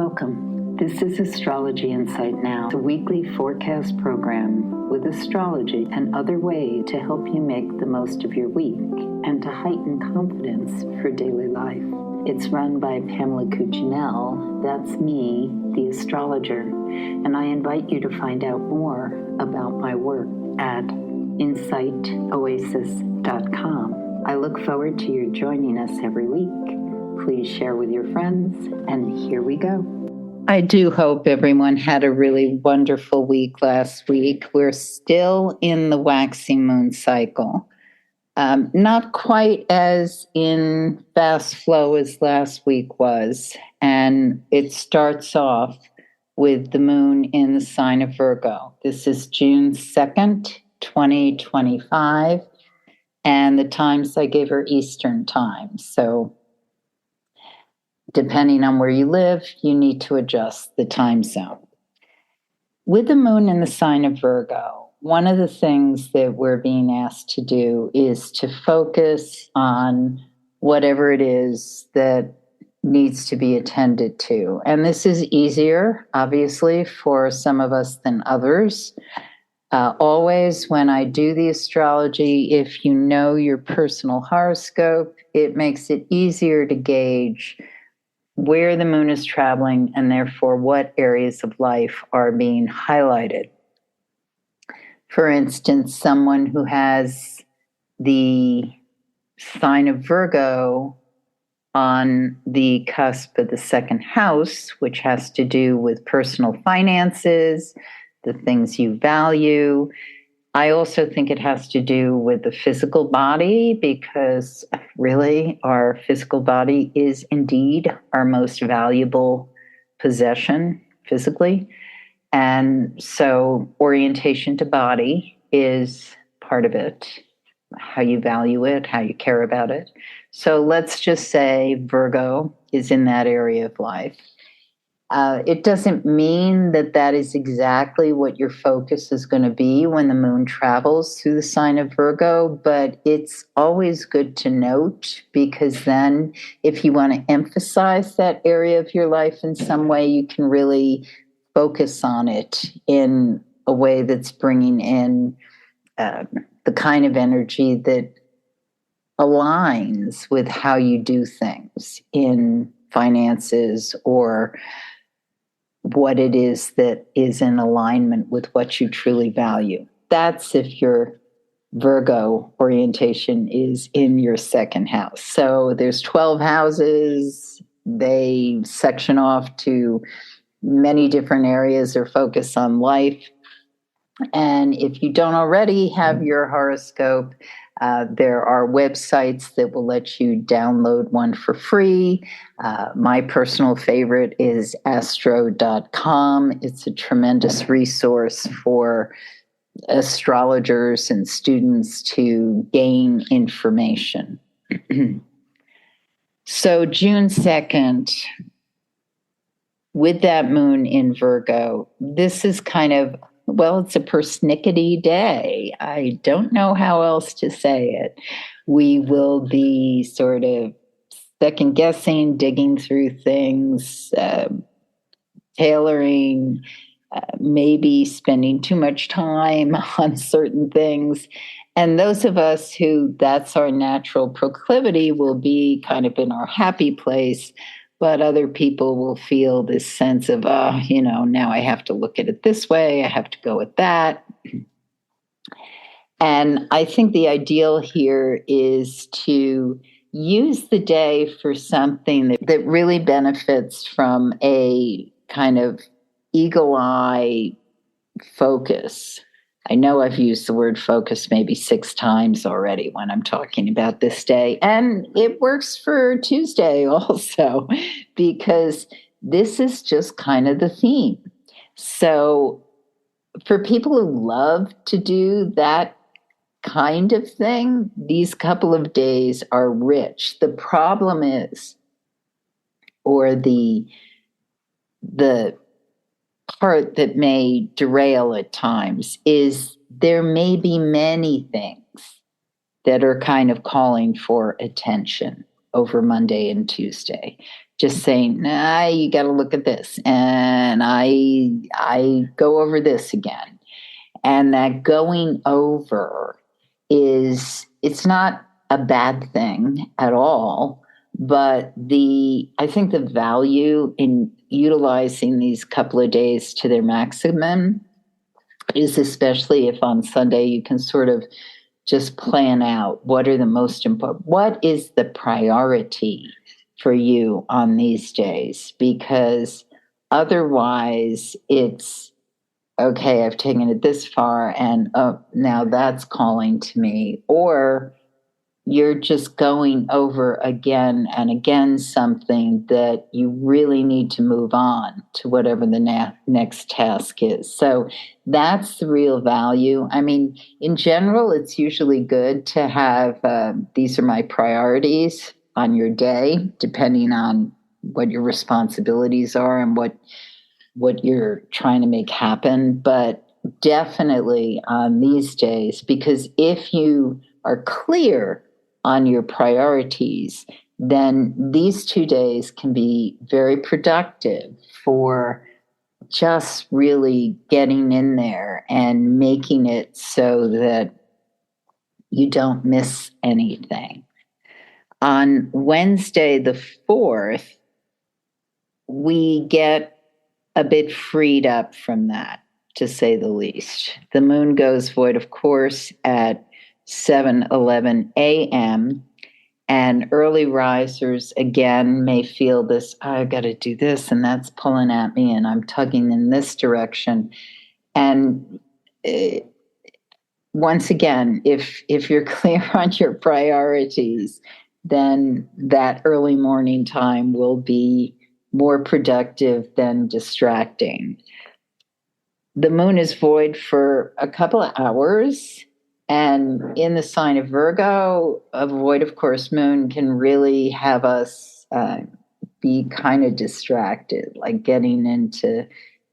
Welcome. This is Astrology Insight Now, a weekly forecast program with astrology and other ways to help you make the most of your week and to heighten confidence for daily life. It's run by Pamela Cuccinell, that's me, the astrologer, and I invite you to find out more about my work at insightoasis.com. I look forward to your joining us every week. Please share with your friends, and here we go. I do hope everyone had a really wonderful week last week. We're still in the waxing moon cycle. Not quite as in fast flow as last week was. And it starts off with the moon in the sign of Virgo. This is June 2nd, 2025. And the times I gave her Eastern time. So depending on where you live, you need to adjust the time zone. With the moon in the sign of Virgo, one of the things that we're being asked to do is to focus on whatever it is that needs to be attended to. And this is easier, obviously, for some of us than others. Always when I do the astrology, if you know your personal horoscope, it makes it easier to gauge where the moon is traveling, and therefore what areas of life are being highlighted. For instance, someone who has the sign of Virgo on the cusp of the second house, which has to do with personal finances, the things you value. I also think it has to do with the physical body, because really our physical body is indeed our most valuable possession physically. And so orientation to body is part of it, how you value it, how you care about it. So let's just say Virgo is in that area of life. It doesn't mean that that is exactly what your focus is going to be when the moon travels through the sign of Virgo, but it's always good to note, because then if you want to emphasize that area of your life in some way, you can really focus on it in a way that's bringing in the kind of energy that aligns with how you do things in finances or what it is that is in alignment with what you truly value. That's if your Virgo orientation is in your second house. So there's 12 houses. They section off to many different areas or focus on life. And if you don't already have your horoscope, there are websites that will let you download one for free. My personal favorite is astro.com. It's a tremendous resource for astrologers and students to gain information. So June 2nd, with that moon in Virgo, this is kind of, well, it's a persnickety day. I don't know how else to say it. We will be sort of second guessing, digging through things, tailoring, maybe spending too much time on certain things. And those of us who that's our natural proclivity will be kind of in our happy place. But other people will feel this sense of, now I have to look at it this way. I have to go with that. And I think the ideal here is to use the day for something that really benefits from a kind of eagle eye focus. I know I've used the word focus maybe 6 times already when I'm talking about this day. And it works for Tuesday also, because this is just kind of the theme. So for people who love to do that kind of thing, these couple of days are rich. The problem is, or the part that may derail at times, is there may be many things that are kind of calling for attention over Monday and Tuesday. just saying, nah, you got to look at this, and I go over this again, and that going over it's not a bad thing at all, but I think the value in utilizing these couple of days to their maximum is, especially if on Sunday you can sort of just plan out what are the most important, what is the priority for you on these days, because otherwise it's okay, I've taken it this far and now that's calling to me, or you're just going over again and again something that you really need to move on to whatever the next task is. So that's the real value. I mean, in general, it's usually good to have these are my priorities on your day, depending on what your responsibilities are and what you're trying to make happen. But definitely on these days, because if you are clear on your priorities, then these 2 days can be very productive for just really getting in there and making it so that you don't miss anything. On Wednesday, the 4th, we get a bit freed up from that, to say the least. The moon goes void, of course, at 7:11 a.m. And early risers, again, may feel this, I got to do this, and that's pulling at me, and I'm tugging in this direction. And once again, if you're clear on your priorities, then that early morning time will be more productive than distracting. The moon is void for a couple of hours. And in the sign of Virgo, a void, of course, moon can really have us be kind of distracted, like getting into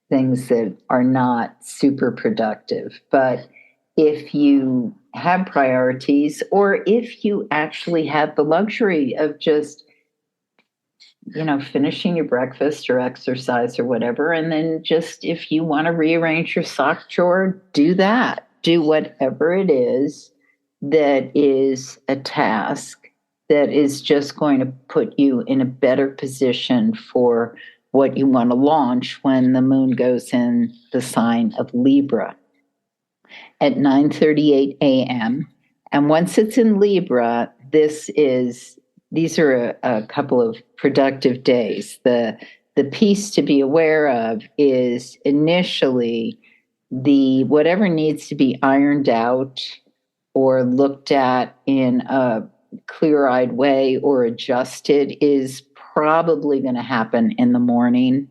things that are not super productive. But if you have priorities, or if you actually have the luxury of just, finishing your breakfast or exercise or whatever, and then just if you want to rearrange your sock drawer, do that. Do whatever it is that is a task that is just going to put you in a better position for what you want to launch when the moon goes in the sign of Libra at 9:38 a.m. And once it's in Libra, these are a couple of productive days. The piece to be aware of is initially whatever needs to be ironed out or looked at in a clear-eyed way or adjusted is probably going to happen in the morning.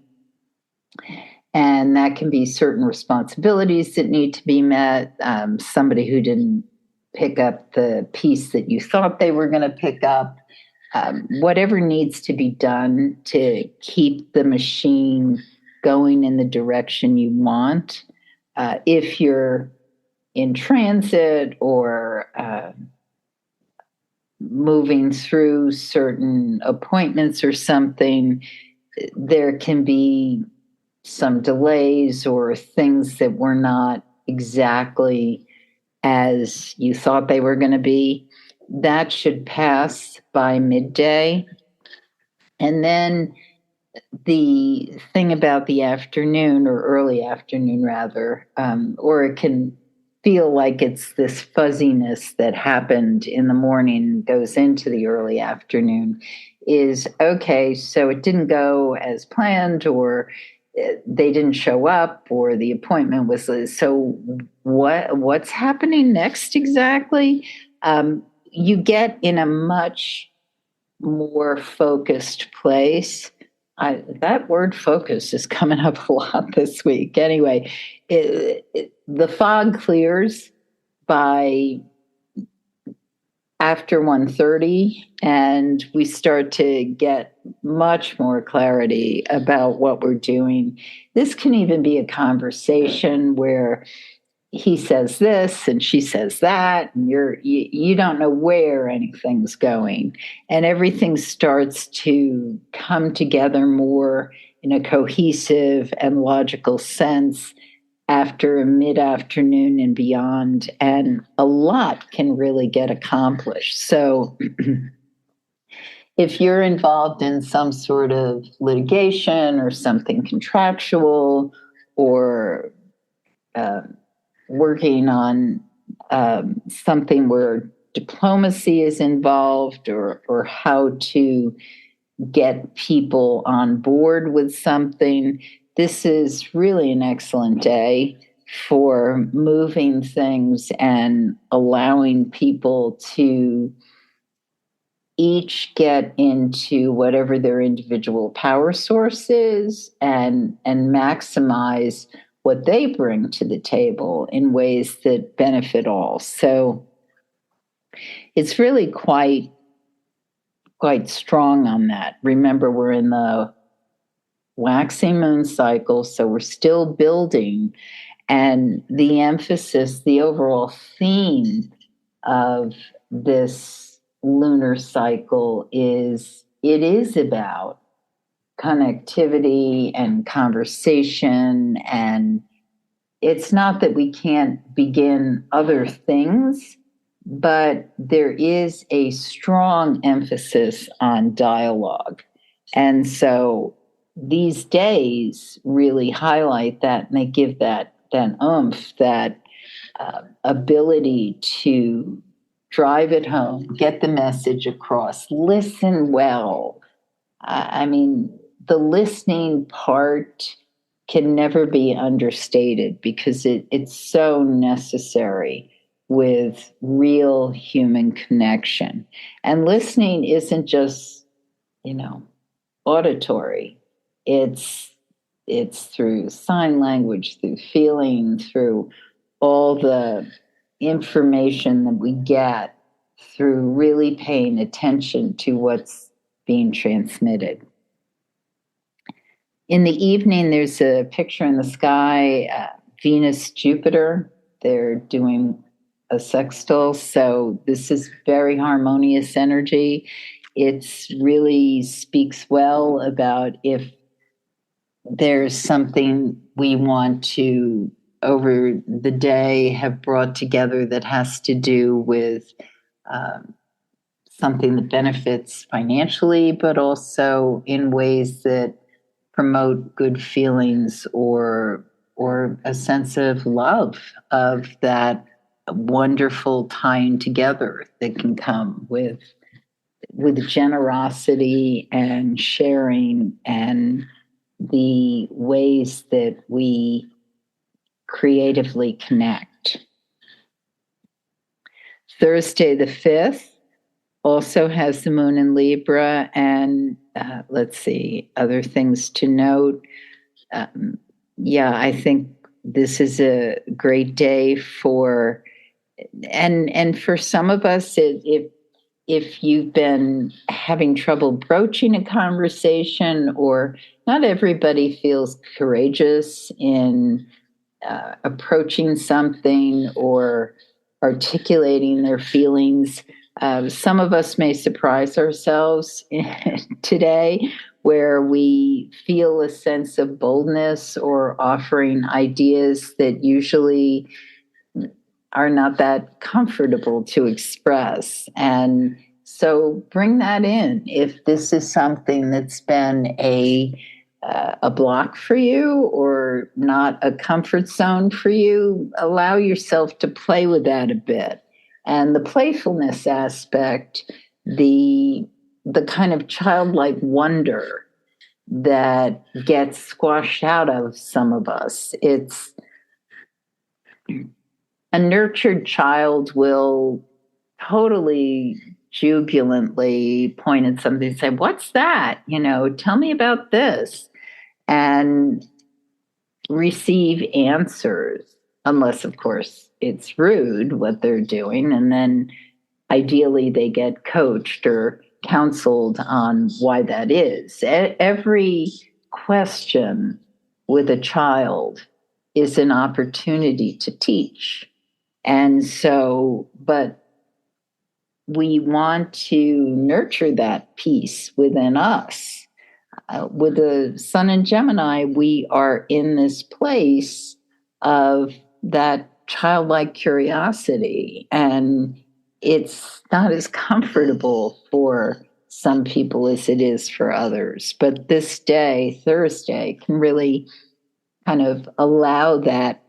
And that can be certain responsibilities that need to be met. Somebody who didn't pick up the piece that you thought they were going to pick up. Whatever needs to be done to keep the machine going in the direction you want. If you're in transit or moving through certain appointments or something, there can be some delays or things that were not exactly as you thought they were going to be. That should pass by midday. And then the thing about the afternoon, or early afternoon rather, or it can feel like it's this fuzziness that happened in the morning, goes into the early afternoon, is okay, so it didn't go as planned, or they didn't show up, or the appointment was, so what's happening next exactly? You get in a much more focused place. That word focus is coming up a lot this week. Anyway, the fog clears by after 1:30, and we start to get much more clarity about what we're doing. This can even be a conversation where he says this and she says that, and you don't know where anything's going, and everything starts to come together more in a cohesive and logical sense after a mid-afternoon and beyond, and a lot can really get accomplished. So if you're involved in some sort of litigation or something contractual, or uh, working on something where diplomacy is involved, or how to get people on board with something, this is really an excellent day for moving things and allowing people to each get into whatever their individual power source is, and maximize what they bring to the table in ways that benefit all. So it's really quite strong on that. Remember, we're in the waxing moon cycle, so we're still building, and the emphasis, the overall theme of this lunar cycle is, it is about connectivity and conversation. And it's not that we can't begin other things, but there is a strong emphasis on dialogue. And so these days really highlight that, and they give that oomph, that ability to drive it home, get the message across, listen well. I mean, the listening part can never be understated, because it's so necessary with real human connection. And listening isn't just, auditory. It's through sign language, through feeling, through all the information that we get, through really paying attention to what's being transmitted. In the evening, there's a picture in the sky, Venus, Jupiter. They're doing a sextile. So this is very harmonious energy. It really speaks well about if there's something we want to, over the day, have brought together that has to do with something that benefits financially, but also in ways that promote good feelings, or a sense of love, of that wonderful tying together that can come with generosity and sharing, and the ways that we creatively connect. Thursday the 5th also has the moon in Libra, and let's see, other things to note. I think this is a great day for, and for some of us, if you've been having trouble broaching a conversation, or not everybody feels courageous in approaching something or articulating their feelings. Some of us may surprise ourselves today, where we feel a sense of boldness, or offering ideas that usually are not that comfortable to express. And so bring that in. If this is something that's been a block for you, or not a comfort zone for you, allow yourself to play with that a bit. And the playfulness aspect, the kind of childlike wonder that gets squashed out of some of us. It's a nurtured child will totally jubilantly point at something and say, "What's that? Tell me about this." And receive answers, unless, of course, it's rude what they're doing. And then ideally they get coached or counseled on why that is. Every question with a child is an opportunity to teach. And so, but we want to nurture that peace within us. With the sun in Gemini, we are in this place of that childlike curiosity, and it's not as comfortable for some people as it is for others. But this day, Thursday, can really kind of allow that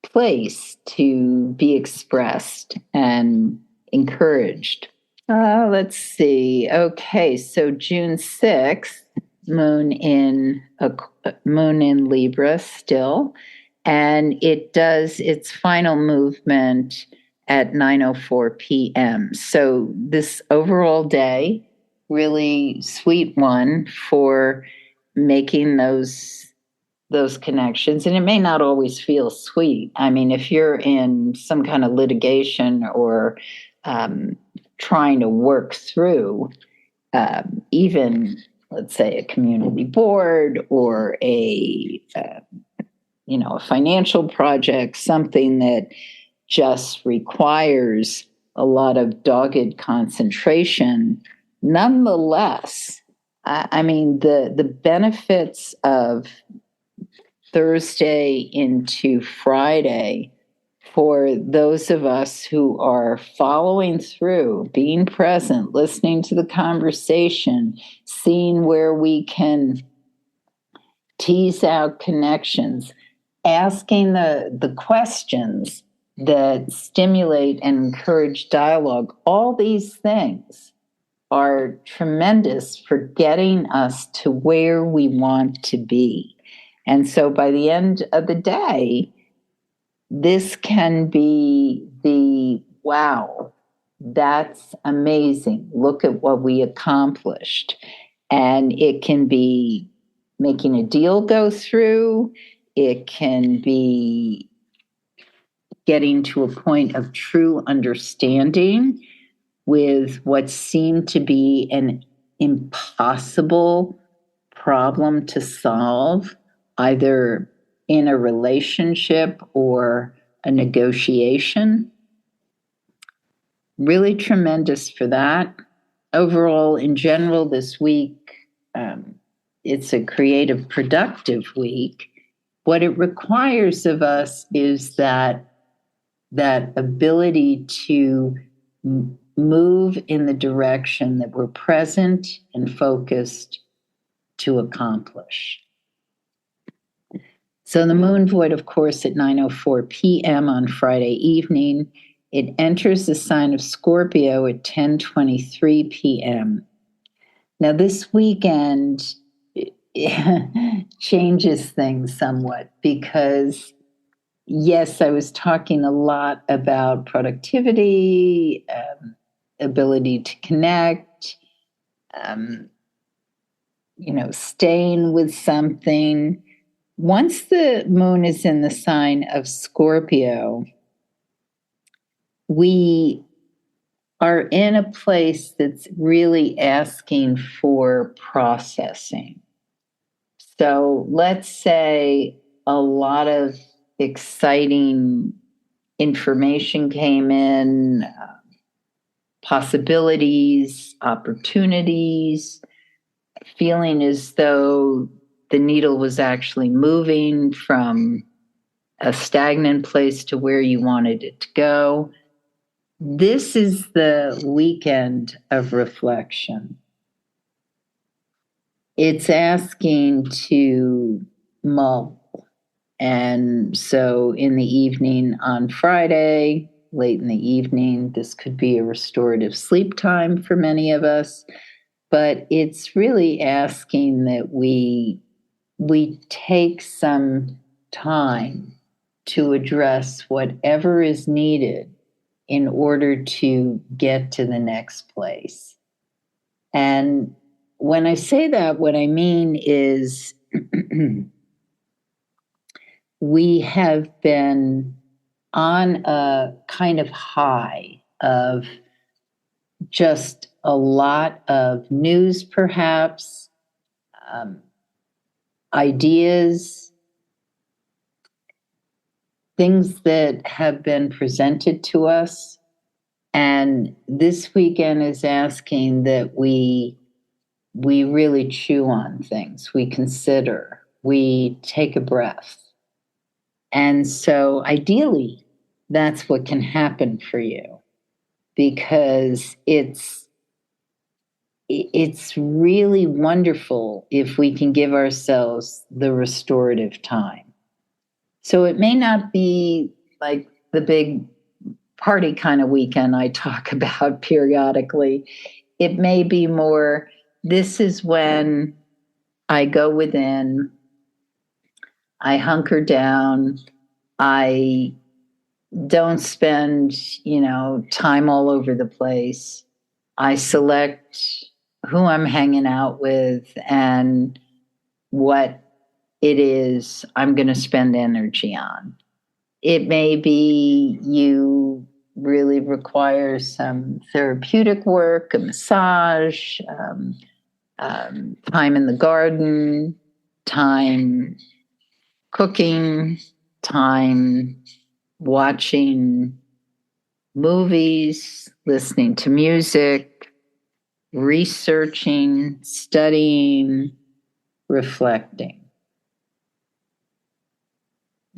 place to be expressed and encouraged. Let's see. Okay, so June 6th, moon in Libra still, and it does its final movement at 9:04 p.m. So this overall day, really sweet one for making those connections. And it may not always feel sweet. I mean, if you're in some kind of litigation or trying to work through even, let's say, a community board or a financial project, something that just requires a lot of dogged concentration, nonetheless, I mean, the benefits of Thursday into Friday for those of us who are following through, being present, listening to the conversation, seeing where we can tease out connections, asking the questions that stimulate and encourage dialogue. All these things are tremendous for getting us to where we want to be. And so by the end of the day, this can be the wow, that's amazing. Look at what we accomplished. And it can be making a deal go through, it can be getting to a point of true understanding with what seemed to be an impossible problem to solve, either in a relationship or a negotiation. Really tremendous for that. Overall, in general, this week, it's a creative, productive week. What it requires of us is that ability to move in the direction that we're present and focused to accomplish. So the moon void, of course, at 9:04 p.m. on Friday evening. It enters the sign of Scorpio at 10:23 p.m. Now, this weekend changes things somewhat because, yes, I was talking a lot about productivity, ability to connect, staying with something. Once the moon is in the sign of Scorpio, we are in a place that's really asking for processing. So let's say a lot of exciting information came in, possibilities, opportunities, feeling as though the needle was actually moving from a stagnant place to where you wanted it to go. This is the weekend of reflection. It's asking to mull. And so in the evening on Friday, late in the evening, this could be a restorative sleep time for many of us, but it's really asking that we take some time to address whatever is needed in order to get to the next place. And when I say that, what I mean is we have been on a kind of high of just a lot of news, perhaps, ideas, things that have been presented to us. And this weekend is asking that we really chew on things, we consider, we take a breath. And so ideally, that's what can happen for you, because it's really wonderful if we can give ourselves the restorative time. So it may not be like the big party kind of weekend I talk about periodically. It may be more, this is when I go within, I hunker down, I don't spend, time all over the place. I select who I'm hanging out with and what it is I'm going to spend energy on. It may be you really require some therapeutic work, a massage, time in the garden, time cooking, time watching movies, listening to music, researching, studying, reflecting.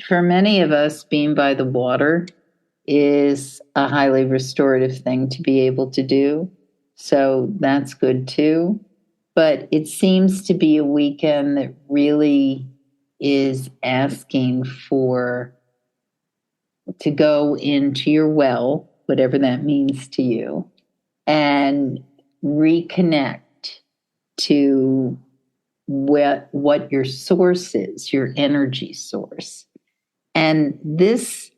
For many of us, being by the water is a highly restorative thing to be able to do. So that's good too. But it seems to be a weekend that really is asking to go into your well, whatever that means to you, and reconnect to what your source is, your energy source. And this,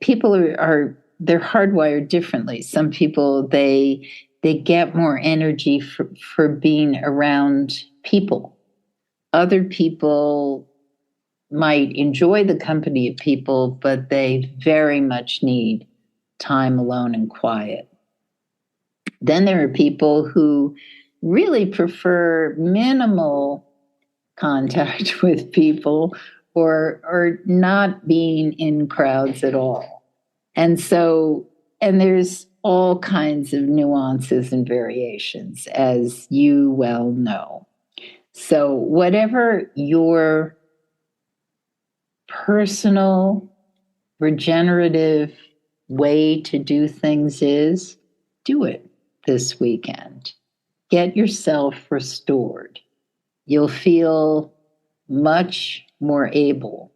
people they're hardwired differently. Some people, they get more energy for being around people. Other people might enjoy the company of people, but they very much need time alone and quiet. Then there are people who really prefer minimal contact with people, or not being in crowds at all. And there's all kinds of nuances and variations, as you well know. So whatever your personal regenerative way to do things is, do it this weekend. Get yourself restored. You'll feel much more able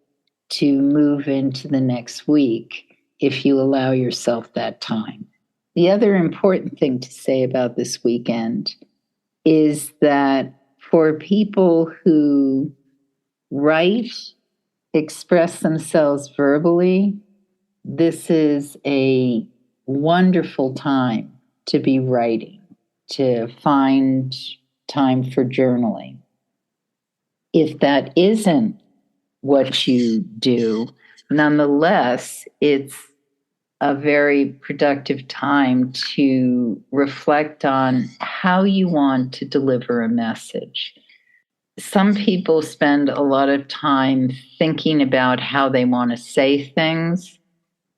to move into the next week if you allow yourself that time. The other important thing to say about this weekend is that for people who write, express themselves verbally, this is a wonderful time to be writing, to find time for journaling. If that isn't what you do, nonetheless, it's a very productive time to reflect on how you want to deliver a message. Some people spend a lot of time thinking about how they want to say things,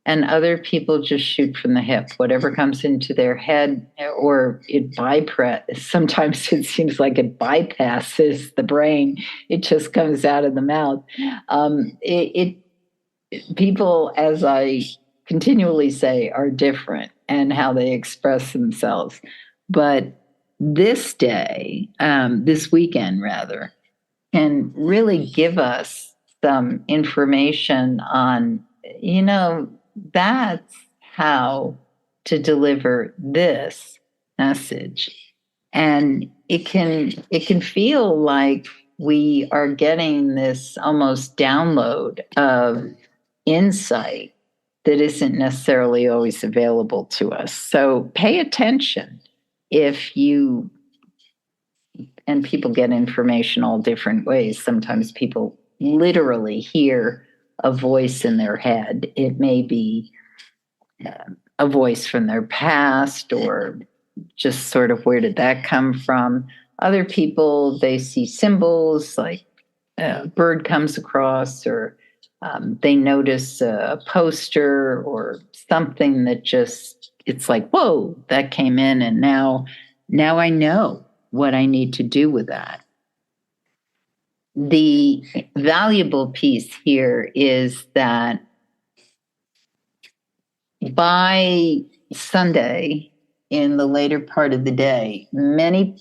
and other people just shoot from the hip. Whatever comes into their head, or sometimes it seems like it bypasses the brain. It just comes out of the mouth. People, as I continually say, are different and how they express themselves. But this weekend rather, can really give us some information on, that's how to deliver this message. And it can feel like we are getting this almost download of insight that isn't necessarily always available to us. So pay attention and people get information all different ways. Sometimes people literally hear a voice in their head. It may be a voice from their past, or just sort of, where did that come from? Other people, they see symbols, like a bird comes across, or they notice a poster or something that just, it's like, whoa, that came in, and now I know what I need to do with that. The valuable piece here is that by Sunday, in the later part of the day, many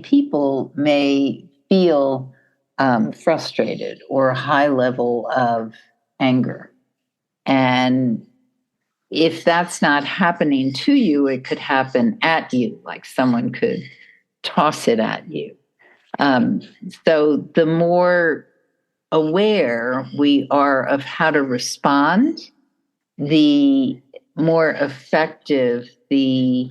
people may feel frustrated or a high level of anger. And if that's not happening to you, it could happen at you, like someone could toss it at you. So the more aware we are of how to respond, the more effective the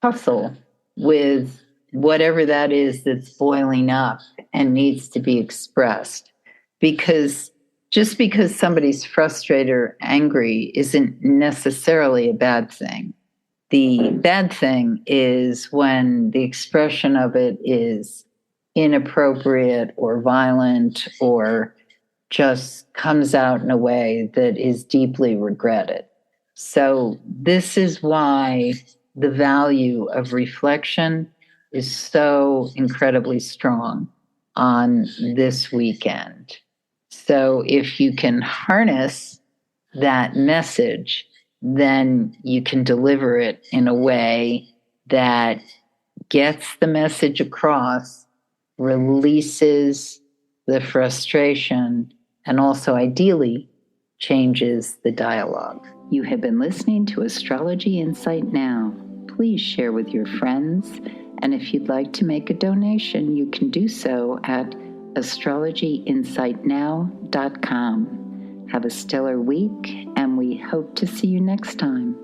tussle with whatever that is that's boiling up and needs to be expressed. Because just because somebody's frustrated or angry isn't necessarily a bad thing. The bad thing is when the expression of it is inappropriate or violent or just comes out in a way that is deeply regretted. So this is why the value of reflection is so incredibly strong on this weekend. So if you can harness that message, then you can deliver it in a way that gets the message across, releases the frustration, and also ideally changes the dialogue. You have been listening to Astrology Insight Now. Please share with your friends, and if you'd like to make a donation, you can do so at astrologyinsightnow.com. Have a stellar week, and we hope to see you next time.